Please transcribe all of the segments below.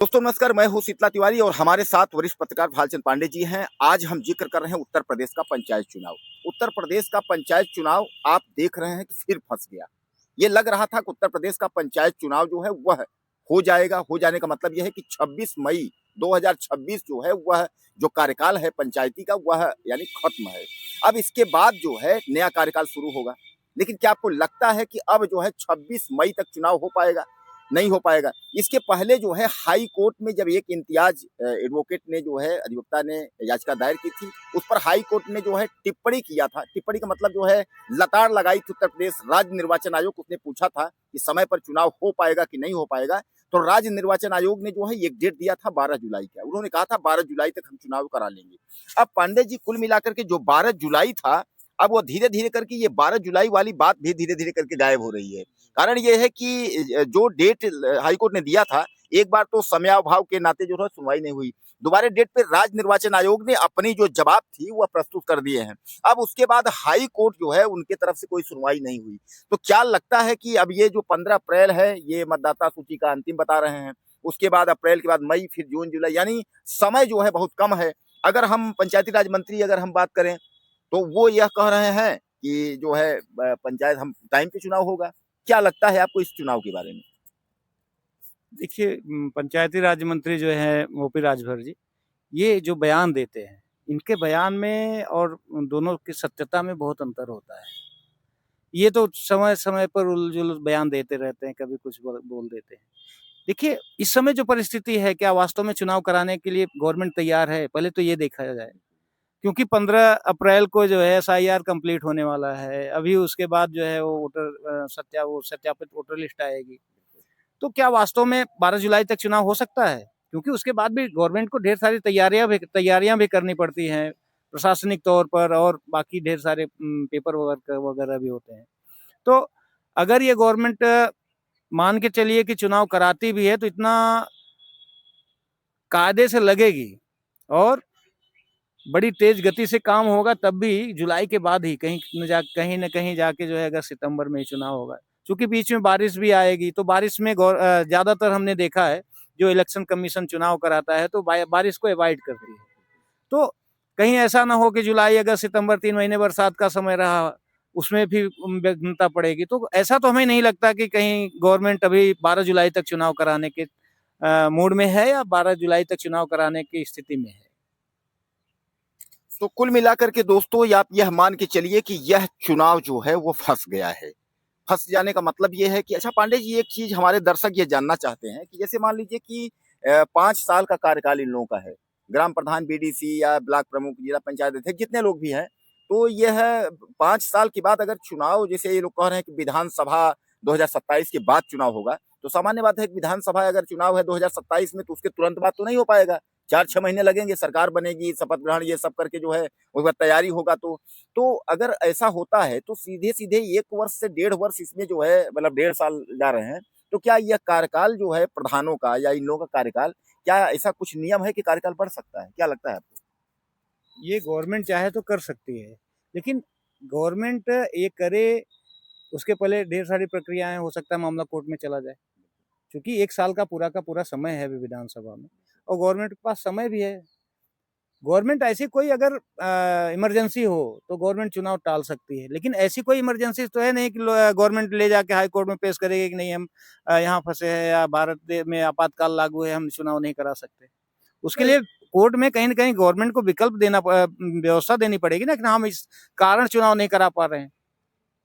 दोस्तों नमस्कार, मैं हूं शीतला तिवारी और हमारे साथ वरिष्ठ पत्रकार भालचंद पांडे जी हैं। आज हम जिक्र कर रहे हैं उत्तर प्रदेश का पंचायत चुनाव। उत्तर प्रदेश का पंचायत चुनाव आप देख रहे हैं कि फिर फंस गया। ये लग रहा था कि उत्तर प्रदेश का पंचायत चुनाव जो है वह हो जाएगा। हो जाने का मतलब यह है कि 26 मई 2026 जो है वह जो कार्यकाल है पंचायती का वह यानी खत्म है। अब इसके बाद जो है नया कार्यकाल शुरू होगा। लेकिन क्या आपको लगता है कि अब जो है 26 मई तक चुनाव हो पाएगा? नहीं हो पाएगा। इसके पहले जो है हाई कोर्ट में जब एक इम्तियाज एडवोकेट ने जो है अधिवक्ता ने याचिका दायर की थी, उस पर हाई कोर्ट ने जो है टिप्पणी किया था। टिप्पणी का मतलब जो है लताड़ लगाई थी उत्तर प्रदेश राज्य निर्वाचन आयोग को। उसने पूछा था कि समय पर चुनाव हो पाएगा कि नहीं हो पाएगा। तो राज्य निर्वाचन आयोग ने जो है एक डेट दिया था 12 जुलाई का। उन्होंने कहा था 12 जुलाई तक हम चुनाव करा लेंगे। अब पांडे जी कुल मिलाकर के जो 12 जुलाई था, अब वो धीरे धीरे करके ये 12 जुलाई वाली बात भी धीरे धीरे करके गायब हो रही है। कारण ये है कि जो डेट हाईकोर्ट ने दिया था, एक बार तो समयाभाव के नाते जो है सुनवाई नहीं हुई। दोबारा डेट पे राज्य निर्वाचन आयोग ने अपनी जो जवाब थी वह प्रस्तुत कर दिए हैं। अब उसके बाद हाई कोर्ट जो है उनके तरफ से कोई सुनवाई नहीं हुई। तो क्या लगता है कि अब ये जो 15 अप्रैल है ये मतदाता सूची का अंतिम बता रहे हैं। उसके बाद अप्रैल के बाद मई, फिर जून, जुलाई, यानी समय जो है बहुत कम है। अगर हम पंचायती राज मंत्री अगर हम बात करें तो वो यह कह रहे हैं कि जो है पंचायत हम टाइम पे चुनाव होगा। क्या लगता है आपको इस चुनाव के बारे में? देखिए पंचायती राज मंत्री जो है ओपी राजभर जी, ये जो बयान देते हैं, इनके बयान में और दोनों की सत्यता में बहुत अंतर होता है। ये तो समय-समय पर उल-जुल बयान देते रहते हैं, कभी कुछ बोल देते हैं। देखिए, इस समय जो परिस्थिति है, क्या वास्तव में चुनाव कराने के लिए गवर्नमेंट तैयार है? पहले तो ये देखा जाए। क्योंकि 15 अप्रैल को जो है एसआईआर कंप्लीट होने वाला है। अभी उसके बाद जो है वो वो सत्यापित वोटर लिस्ट आएगी। तो क्या वास्तव में 12 जुलाई तक चुनाव हो सकता है? क्योंकि उसके बाद भी गवर्नमेंट को ढेर सारी तैयारियाँ भी करनी पड़ती हैं, प्रशासनिक तौर पर और बाकी ढेर सारे पेपर वर्क वगैरह भी होते हैं। तो अगर ये गवर्नमेंट मान के चलिए कि चुनाव कराती भी है तो इतना कायदे से लगेगी और बड़ी तेज गति से काम होगा तब भी जुलाई के बाद ही कहीं न कहीं जाके जो है अगस्त सितंबर में ही चुनाव होगा। चूँकि बीच में बारिश भी आएगी तो बारिश में ज़्यादातर हमने देखा है जो इलेक्शन कमीशन चुनाव कराता है तो बारिश को अवॉइड करती है। तो कहीं ऐसा ना हो कि जुलाई, अगस्त, सितंबर 3 महीने बरसात का समय रहा, उसमें भी विघ्नता पड़ेगी। तो ऐसा तो हमें नहीं लगता कि कहीं गवर्नमेंट अभी 12 जुलाई तक चुनाव कराने के मूड में है या 12 जुलाई तक चुनाव कराने की स्थिति में है। तो कुल मिलाकर के दोस्तों आप यह मान के चलिए कि यह चुनाव जो है वो फँस गया है। फँस जाने का मतलब ये है कि अच्छा पांडे जी एक चीज़ हमारे दर्शक ये जानना चाहते हैं कि जैसे मान लीजिए कि 5 साल का कार्यकाल इन लोगों का है। ग्राम प्रधान, बीडीसी या ब्लॉक प्रमुख, जिला पंचायत अध्यक्ष जितने लोग भी हैं, तो यह 5 साल के बाद अगर चुनाव जैसे ये लोग कह रहे हैं कि विधानसभा 2027 के बाद चुनाव होगा, तो सामान्य बात है कि विधानसभा अगर चुनाव है 2027 में तो उसके तुरंत बाद तो नहीं हो पाएगा। 4-6 महीने लगेंगे, सरकार बनेगी, शपथ ग्रहण ये सब करके जो है उसके बाद तैयारी होगा तो अगर ऐसा होता है तो सीधे-सीधे 1 वर्ष से 1.5 वर्ष इसमें जो है मतलब 1.5 साल जा रहे हैं। तो क्या यह कार्यकाल जो है प्रधानों का या इन लोगों का कार्यकाल, क्या ऐसा कुछ नियम है कि कार्यकाल बढ़ सकता है? क्या लगता है आपको? ये गवर्नमेंट चाहे तो कर सकती है, लेकिन गवर्नमेंट ये करे उसके पहले ढेर सारी प्रक्रियाएँ हो सकता है मामला कोर्ट में चला जाए। क्योंकि 1 साल का पूरा समय है अभी विधानसभा में और गवर्नमेंट के पास समय भी है। गवर्नमेंट ऐसी कोई अगर इमरजेंसी हो तो गवर्नमेंट चुनाव टाल सकती है, लेकिन ऐसी कोई इमरजेंसी तो है नहीं कि गवर्नमेंट ले जाके हाई कोर्ट में पेश करेगी कि नहीं हम यहाँ फँसे हैं या भारत दे में आपातकाल लागू है, हम चुनाव नहीं करा सकते। उसके नहीं। लिए कोर्ट में कहीं न कहीं गवर्नमेंट को विकल्प व्यवस्था देनी पड़ेगी ना कि हम इस कारण चुनाव नहीं करा पा रहे हैं।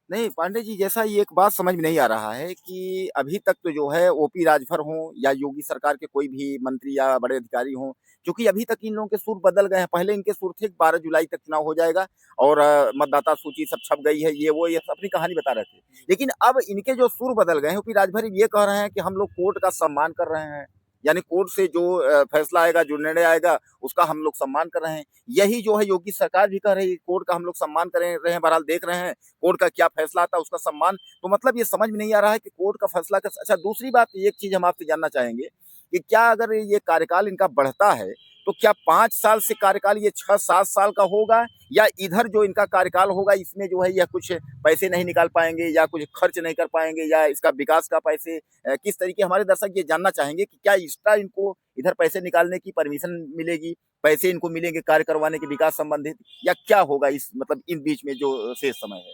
नहीं, पांडे जी जैसा ये एक बात समझ में नहीं आ रहा है कि अभी तक तो जो है ओपी राजभर हों या योगी सरकार के कोई भी मंत्री या बड़े अधिकारी हों, क्योंकि अभी तक इन लोगों के सुर बदल गए हैं। पहले इनके सुर थे कि 12 जुलाई तक चुनाव हो जाएगा और मतदाता सूची सब छप गई है, ये सब अपनी कहानी बता रहे थे। लेकिन अब इनके जो सुर बदल गए हैं, ओपी राजभर ये कह रहे हैं कि हम लोग कोर्ट का सम्मान कर रहे हैं। यानी कोर्ट से जो फैसला आएगा, जो निर्णय आएगा, उसका हम लोग सम्मान कर रहे हैं। यही जो है योगी सरकार भी कह रही है, कोर्ट का हम लोग सम्मान कर रहे हैं, बहरहाल देख रहे हैं कोर्ट का क्या फैसला आता है उसका सम्मान। तो मतलब ये समझ में नहीं आ रहा है कि कोर्ट का फैसला अच्छा दूसरी बात एक चीज़ हम आपसे जानना चाहेंगे कि क्या अगर ये कार्यकाल इनका बढ़ता है तो क्या 5 साल से कार्यकाल ये 6-7 साल का होगा, या इधर जो इनका कार्यकाल होगा इसमें जो है यह कुछ पैसे नहीं निकाल पाएंगे या कुछ खर्च नहीं कर पाएंगे, या इसका विकास का पैसे किस तरीके, हमारे दर्शक ये जानना चाहेंगे कि क्या एक्स्ट्रा इनको इधर पैसे निकालने की परमिशन मिलेगी, पैसे इनको मिलेंगे कार्य करवाने के विकास संबंधित, या क्या होगा इस मतलब इन बीच में जो शेष समय है?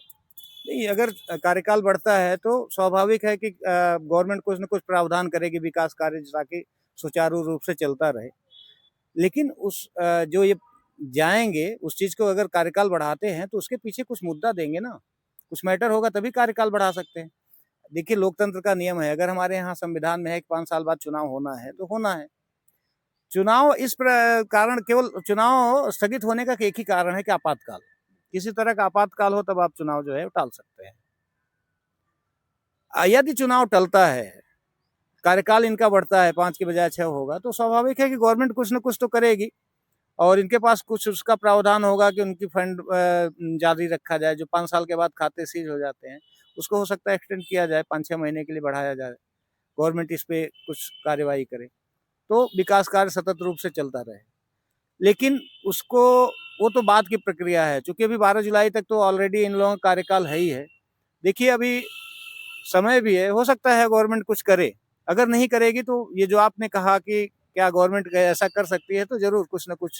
नहीं, अगर कार्यकाल बढ़ता है तो स्वाभाविक है कि गवर्नमेंट कुछ न कुछ प्रावधान करेगी विकास कार्य ताकि सुचारू रूप से चलता रहे। लेकिन जो ये जाएंगे उस चीज को अगर कार्यकाल बढ़ाते हैं तो उसके पीछे कुछ मुद्दा देंगे ना, कुछ मैटर होगा तभी कार्यकाल बढ़ा सकते हैं। देखिए, लोकतंत्र का नियम है, अगर हमारे यहाँ संविधान में है कि 5 साल बाद चुनाव होना है तो होना है। चुनाव कारण, केवल चुनाव स्थगित होने का एक ही कारण है कि आपातकाल, किसी तरह का आपातकाल हो तब आप चुनाव जो है टाल सकते हैं। यदि चुनाव टलता है, कार्यकाल इनका बढ़ता है, 5 के बजाय 6 होगा, तो स्वाभाविक है कि गवर्नमेंट कुछ न कुछ तो करेगी और इनके पास कुछ उसका प्रावधान होगा कि उनकी फंड जारी रखा जाए। जो 5 साल के बाद खाते सीज हो जाते हैं उसको हो सकता है एक्सटेंड किया जाए, 5-6 महीने के लिए बढ़ाया जाए, गवर्नमेंट इस पे कुछ कार्यवाही करे तो विकास कार्य सतत रूप से चलता रहे। लेकिन उसको, वो तो बाद की प्रक्रिया है, चूंकि अभी 12 जुलाई तक तो ऑलरेडी इन लोगों का कार्यकाल है ही है। देखिए, अभी समय भी है, हो सकता है गवर्नमेंट कुछ करे। अगर नहीं करेगी तो ये जो आपने कहा कि क्या गवर्नमेंट ऐसा कर सकती है, तो जरूर कुछ ना कुछ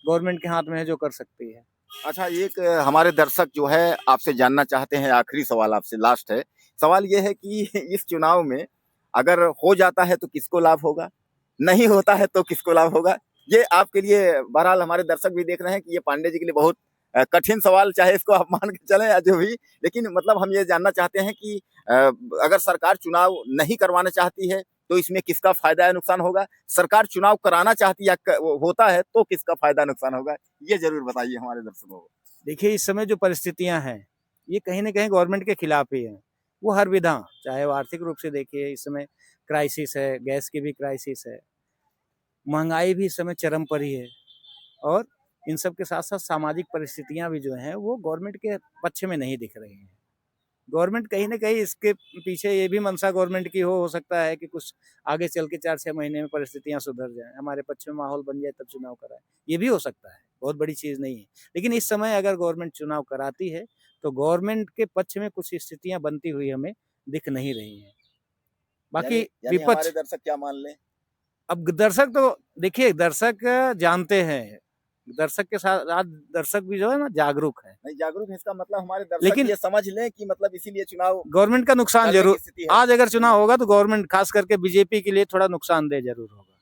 गवर्नमेंट के हाथ में है जो कर सकती है। अच्छा, एक हमारे दर्शक जो है आपसे जानना चाहते हैं, आखिरी सवाल आपसे लास्ट है। सवाल ये है कि इस चुनाव में अगर हो जाता है तो किसको लाभ होगा, नहीं होता है तो किसको लाभ होगा? ये आपके लिए, बहरहाल हमारे दर्शक भी देख रहे हैं कि ये पांडे जी के लिए बहुत कठिन सवाल, चाहे इसको आप मान के चलें या जो भी, लेकिन मतलब हम ये जानना चाहते हैं कि अगर सरकार चुनाव नहीं करवाना चाहती है तो इसमें किसका फायदा या नुकसान होगा? सरकार चुनाव कराना चाहती है होता है तो किसका फायदा नुकसान होगा? ये जरूर बताइए हमारे दर्शकों को। देखिए, इस समय जो परिस्थितियां हैं ये कहीं ना कहीं गवर्नमेंट के खिलाफ ही है। वो हर विधा, चाहे वो आर्थिक रूप से देखिए, इस समय क्राइसिस है, गैस की भी क्राइसिस है, महंगाई भी इस समय चरम पर ही है, और इन सब के साथ साथ सामाजिक परिस्थितियां भी जो हैं वो गवर्नमेंट के पक्ष में नहीं दिख रही हैं। गवर्नमेंट कहीं ना कहीं इसके पीछे ये भी मंशा गवर्नमेंट की हो सकता है कि कुछ आगे चल के 4-6 महीने में परिस्थितियां सुधर जाएं, हमारे पक्ष में माहौल बन जाए तब चुनाव कराए, ये भी हो सकता है, बहुत बड़ी चीज नहीं है। लेकिन इस समय अगर गवर्नमेंट चुनाव कराती है तो गवर्नमेंट के पक्ष में कुछ स्थितियां बनती हुई हमें दिख नहीं रही है। बाकी यानी विपक्ष, हमारे दर्शक क्या मान लें? अब दर्शक तो देखिए, दर्शक जानते हैं, दर्शक के साथ आज दर्शक भी जो है ना जागरूक है, नहीं, जागरूक है इसका मतलब हमारे दर्शक लेकिन ये समझ लें कि मतलब इसीलिए चुनाव गवर्नमेंट का नुकसान करने की जरूर, स्थिति है। आज अगर चुनाव होगा तो गवर्नमेंट खास करके बीजेपी के लिए थोड़ा नुकसानदेह जरूर होगा।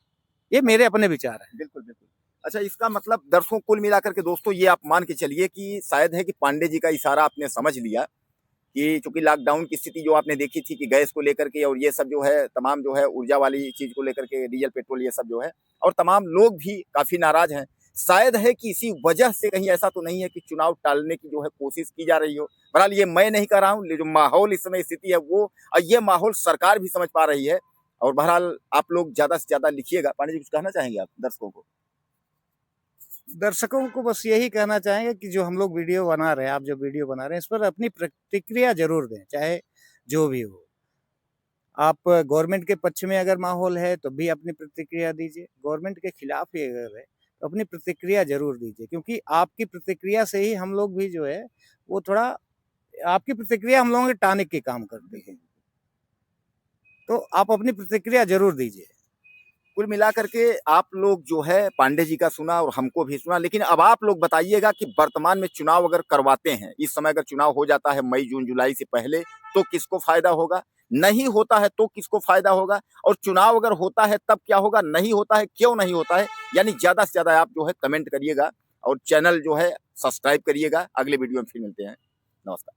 ये मेरे अपने विचार है। बिल्कुल, बिल्कुल। अच्छा, इसका मतलब दर्शकों, कुल मिलाकर के दोस्तों ये आप मान के चलिए कि शायद है कि पांडे जी का इशारा आपने समझ लिया कि चूंकि लॉकडाउन की स्थिति जो आपने देखी थी कि गैस को लेकर के और ये सब जो है तमाम जो है ऊर्जा वाली चीज को लेकर के, डीजल पेट्रोल ये सब जो है, और तमाम लोग भी काफी नाराज हैं। शायद है कि इसी वजह से, कहीं ऐसा तो नहीं है कि चुनाव टालने की जो है कोशिश की जा रही हो। बहरहाल ये मैं नहीं कर रहा हूँ, जो माहौल इस समय स्थिति है वो, और ये माहौल सरकार भी समझ पा रही है। और बहरहाल आप लोग ज्यादा से ज्यादा लिखिएगा। पांडे जी, कुछ कहना चाहेंगे आप दर्शकों को? दर्शकों को बस यही कहना चाहेंगे कि जो हम लोग वीडियो बना रहे हैं, आप जो वीडियो बना रहे हैं, इस पर अपनी प्रतिक्रिया जरूर दें, चाहे जो भी हो। आप गवर्नमेंट के पक्ष में अगर माहौल है तो भी अपनी प्रतिक्रिया दीजिए, गवर्नमेंट के खिलाफ ही अगर है तो अपनी प्रतिक्रिया जरूर दीजिए, क्योंकि आपकी प्रतिक्रिया से ही हम लोग भी जो है वो थोड़ा, आपकी प्रतिक्रिया हम लोगों के टॉनिक के काम करती है, तो आप अपनी प्रतिक्रिया जरूर दीजिए। कुल मिलाकर के आप लोग जो है पांडे जी का सुना और हमको भी सुना, लेकिन अब आप लोग बताइएगा कि वर्तमान में चुनाव अगर करवाते हैं, इस समय अगर चुनाव हो जाता है मई जून जुलाई से पहले, तो किसको फायदा होगा? नहीं होता है तो किसको फायदा होगा? और चुनाव अगर होता है तब क्या होगा? नहीं होता है क्यों नहीं होता है? यानी ज्यादा से ज्यादा आप जो है कमेंट करिएगा और चैनल जो है सब्सक्राइब करिएगा। अगले वीडियो में फिर मिलते हैं। नमस्कार।